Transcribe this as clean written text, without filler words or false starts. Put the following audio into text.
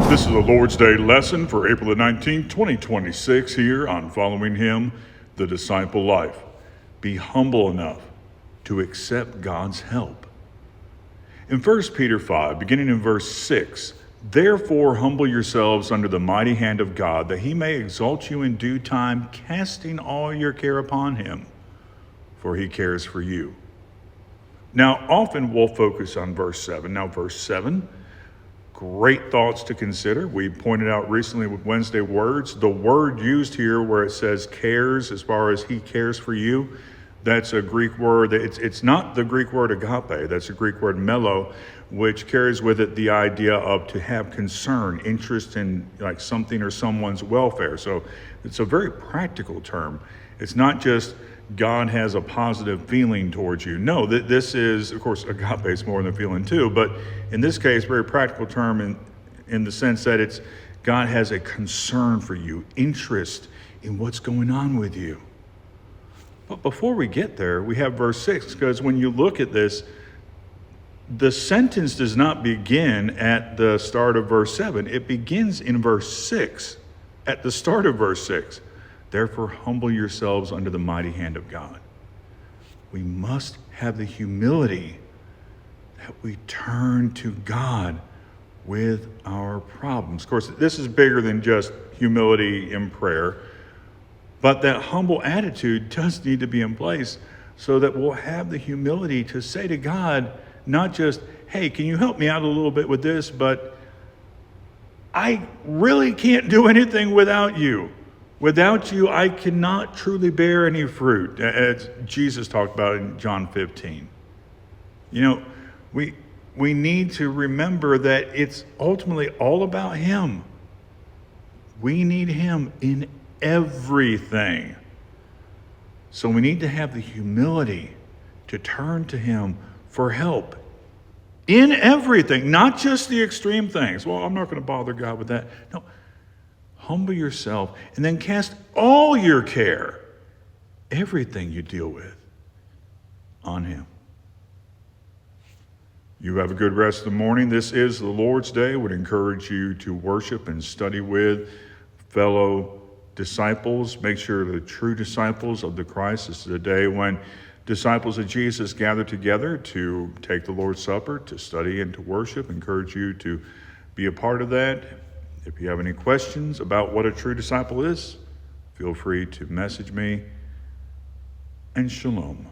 This is the Lord's Day lesson for April the 19th, 2026 here on Following Him, the Disciple Life. Be humble enough to accept God's help. In 1 Peter 5, beginning in verse 6, therefore humble yourselves under the mighty hand of God, that he may exalt you in due time, casting all your care upon him, for he cares for you. Now, often we'll focus on verse 7. Now, verse 7, great thoughts to consider. We pointed out recently with Wednesday words, the word used here where it says cares, as far as he cares for you, that's a Greek word. It's not the Greek word agape. That's a Greek word melo, which carries with it the idea of to have concern, interest in like something or someone's welfare. So it's a very practical term. It's not just God has a positive feeling towards you. No, this is, of course, agape is more than a feeling too, but in this case, very practical term in the sense that it's God has a concern for you, interest in what's going on with you. But before we get there, we have verse 6, because when you look at this, the sentence does not begin at the start of verse 7. It begins in verse 6, at the start of verse 6. Therefore, humble yourselves under the mighty hand of God. We must have the humility that we turn to God with our problems. Of course, this is bigger than just humility in prayer, but that humble attitude does need to be in place so that we'll have the humility to say to God, not just, hey, can you help me out a little bit with this, but I really can't do anything without you. Without you, I cannot truly bear any fruit, as Jesus talked about in John 15. You know, we need to remember that it's ultimately all about him. We need him in everything. So we need to have the humility to turn to him for help in everything, not just the extreme things. Well, I'm not going to bother God with that. No. Humble yourself and then cast all your care, everything you deal with, on him. You have a good rest of the morning. This is the Lord's Day. I would encourage you to worship and study with fellow disciples. Make sure the true disciples of the Christ. This is a day when disciples of Jesus gather together to take the Lord's Supper, to study and to worship. I encourage you to be a part of that. If you have any questions about what a true disciple is, feel free to message me. And shalom.